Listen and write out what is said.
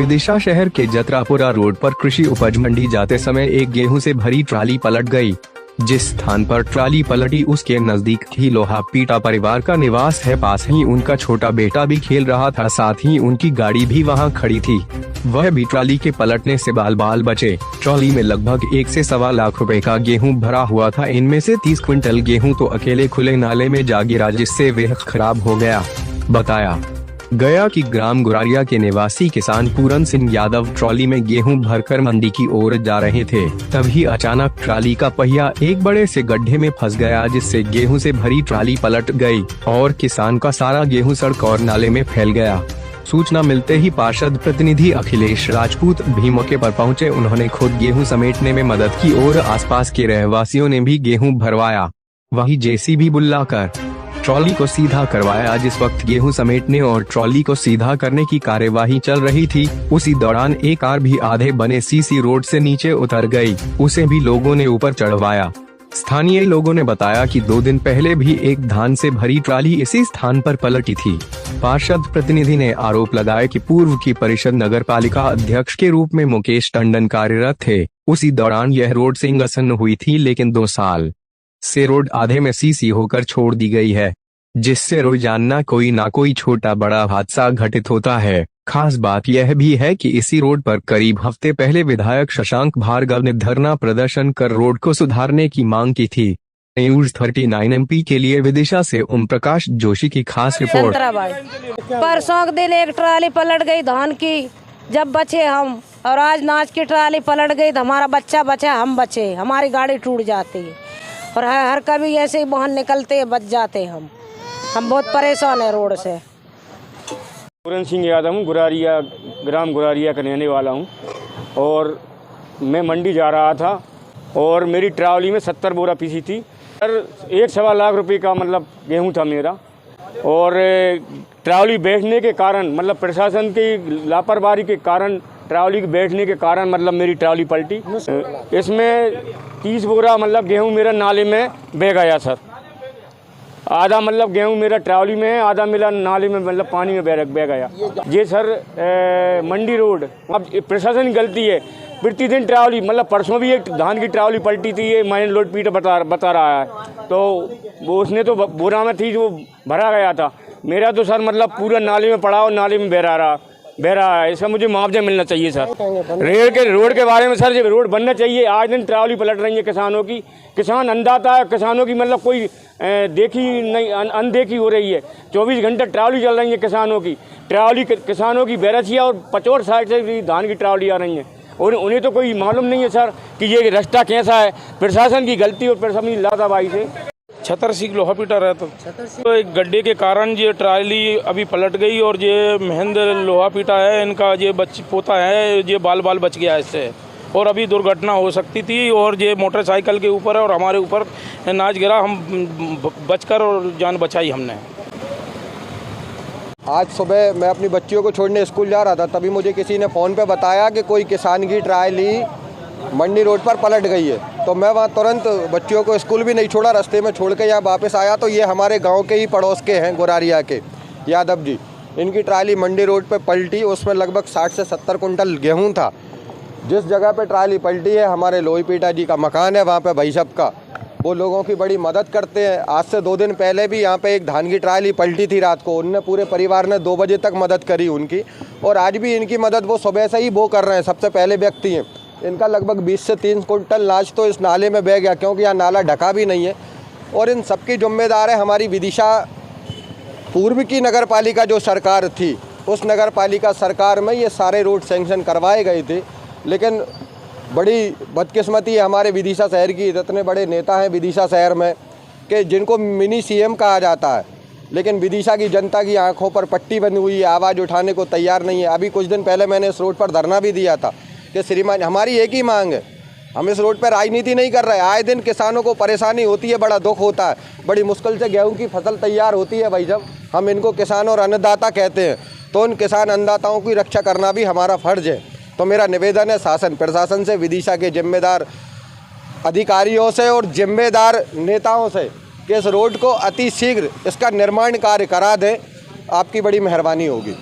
विदिशा शहर के जतरापुरा रोड पर कृषि उपज मंडी जाते समय एक गेहूं से भरी ट्राली पलट गई। जिस स्थान पर ट्राली पलटी उसके नजदीक ही लोहा पीटा परिवार का निवास है। पास ही उनका छोटा बेटा भी खेल रहा था, साथ ही उनकी गाड़ी भी वहां खड़ी थी। वह भी ट्राली के पलटने से बाल बाल बचे। ट्राली में लगभग 1 से सवा लाख रुपए का गेहूं भरा हुआ था। इनमें से 30 क्विंटल गेहूं तो अकेले खुले नाले में जा गिरा, जिससे वह खराब हो गया। बताया गया कि ग्राम गुरारिया के निवासी किसान पूरन सिंह यादव ट्रॉली में गेहूं भरकर मंडी की ओर जा रहे थे। तभी अचानक ट्राली का पहिया एक बड़े से गड्ढे में फंस गया, जिससे गेहूं से भरी ट्राली पलट गई और किसान का सारा गेहूं सड़क और नाले में फैल गया। सूचना मिलते ही पार्षद प्रतिनिधि अखिलेश राजपूत भी मौके पर पहुंचे। उन्होंने खुद गेहूं समेटने में मदद की और आसपास के रहवासियों ने भी गेहूं भरवाया। वहीं जेसीबी बुलाकर ट्रॉली को सीधा करवाया। जिस वक्त गेहूं समेटने और ट्रॉली को सीधा करने की कार्यवाही चल रही थी, उसी दौरान एक कार भी आधे बने सीसी रोड से नीचे उतर गई। उसे भी लोगों ने ऊपर चढ़वाया। स्थानीय लोगों ने बताया कि 2 दिन पहले भी एक धान से भरी ट्राली इसी स्थान पर पलटी थी। पार्षद प्रतिनिधि ने आरोप लगाया कि पूर्व की परिषद नगर पालिका अध्यक्ष के रूप में मुकेश टंडन कार्यरत थे। उसी दौरान यह रोड सिंगसन हुई थी, लेकिन 2 साल से रोड आधे में सीसी होकर छोड़ दी गई है, जिससे रोजाना कोई ना कोई छोटा बड़ा हादसा घटित होता है। खास बात यह भी है कि इसी रोड पर करीब हफ्ते पहले विधायक शशांक भार्गव ने धरना प्रदर्शन कर रोड को सुधारने की मांग की थी। न्यूज 39 MP के लिए विदिशा से ओम प्रकाश जोशी की खास रिपोर्ट। परसों के दिन एक ट्राली पलट गई धान की, जब बचे हम, और आज नाच की ट्राली पलट गई तो हमारा बच्चा बचा, हम बचे, हमारी गाड़ी टूट जाती है और हर कभी ऐसे ही वाहन निकलते बच जाते। हम बहुत परेशान है रोड से। पूरन सिंह यादव हूँ, गुरारिया ग्राम गुरारिया का रहने वाला हूँ और मैं मंडी जा रहा था और मेरी ट्रावली में 70 बोरा पीसी थी। 1 सवा लाख रुपए का मतलब गेहूँ था मेरा, और ट्रावली बैठने के कारण मतलब प्रशासन की लापरवाही के कारण ट्रावली के बैठने के कारण मतलब मेरी ट्रावली पलटी। इसमें 30 बोरा मतलब गेहूँ मेरा नाले में बह गया सर। आधा मतलब गेहूँ मेरा ट्रावली में है, आधा मेरा नाले में मतलब पानी में बह गया। ये सर मंडी रोड अब प्रशासन की गलती है। प्रतिदिन ट्रावली मतलब परसों भी एक धान की ट्रावली पलटी थी, ये माइन लोड पीट बता रहा है, तो वो उसने तो बोरा में थी जो भरा गया था। मेरा तो सर मतलब पूरा नाले में पड़ा और नाले में बह रहा है। इसका मुझे मुआवजा मिलना चाहिए सर। रोड के बारे में सर, जब रोड बनना चाहिए। आज दिन ट्रावली पलट रही है किसानों की, किसान अन्नदाता है, किसानों की मतलब कोई देखी नहीं, अनदेखी हो रही है। 24 घंटे ट्रावली चल रही है किसानों की। ट्रावली किसानों की बैरसिया और 55 साइड से भी धान की ट्रावली आ रही है और उन्हें तो कोई मालूम नहीं है सर कि ये रास्ता कैसा है। प्रशासन की गलती और प्रशासन की लापरवाही से। छतर सी लोहा पीटा रहता तो एक गड्ढे के कारण ये ट्राली अभी पलट गई और ये महेंद्र लोहा पीटा है, इनका ये पोता है, ये बाल बाल बच गया इससे, और अभी दुर्घटना हो सकती थी और ये मोटरसाइकिल के ऊपर है और हमारे ऊपर नाच गिरा। हम बचकर और जान बचाई हमने। आज सुबह मैं अपनी बच्चियों को छोड़ने स्कूल जा रहा था, तभी मुझे किसी ने फ़ोन पे बताया कि कोई किसान की ट्राली मंडी रोड पर पलट गई है। तो मैं वहाँ तुरंत बच्चियों को स्कूल भी नहीं छोड़ा, रास्ते में छोड़ के यहाँ वापस आया। तो ये हमारे गांव के ही पड़ोस के हैं, गुरारिया के यादव जी। इनकी ट्राली मंडी रोड पे पलटी, उसमें लगभग 60 से 70 कुंटल गेहूँ था। जिस जगह पे ट्राली पलटी है हमारे लोही पीटा जी का मकान है, वहाँ पे भाई साहब का, वो लोगों की बड़ी मदद करते हैं। आज से 2 दिन पहले भी यहाँ पे एक धान की ट्राली पलटी थी रात को, उनने पूरे परिवार ने 2 बजे तक मदद करी उनकी, और आज भी इनकी मदद वो सुबह से ही वो कर रहे हैं, सबसे पहले व्यक्ति हैं। इनका लगभग 20 से 30 कुंटल अनाज तो इस नाले में बह गया, क्योंकि यहाँ नाला ढका भी नहीं है। और इन सबकी जिम्मेदार है हमारी विदिशा पूर्व की नगर पालिका जो सरकार थी, उस नगर पालिका सरकार में ये सारे रोड सैंक्शन करवाए गए थे। लेकिन बड़ी बदकिस्मती है हमारे विदिशा शहर की, इतने बड़े नेता हैं विदिशा शहर में कि जिनको मिनी CM कहा जाता है, लेकिन विदिशा की जनता की आंखों पर पट्टी बनी हुई है, आवाज़ उठाने को तैयार नहीं है। अभी कुछ दिन पहले मैंने इस रोड पर धरना भी दिया था कि श्रीमान, हमारी एक ही मांग है, हम इस रोड पर राजनीति नहीं कर रहे। आए दिन किसानों को परेशानी होती है, बड़ा दुख होता है, बड़ी मुश्किल से गेहूँ की फसल तैयार होती है भाई। जब हम इनको किसान और अन्नदाता कहते हैं, तो उन किसान अन्नदाताओं की रक्षा करना भी हमारा फ़र्ज़ है। तो मेरा निवेदन है शासन प्रशासन से, विदिशा के जिम्मेदार अधिकारियों से और जिम्मेदार नेताओं से कि इस रोड को अति शीघ्र इसका निर्माण कार्य करा दें। आपकी बड़ी मेहरबानी होगी।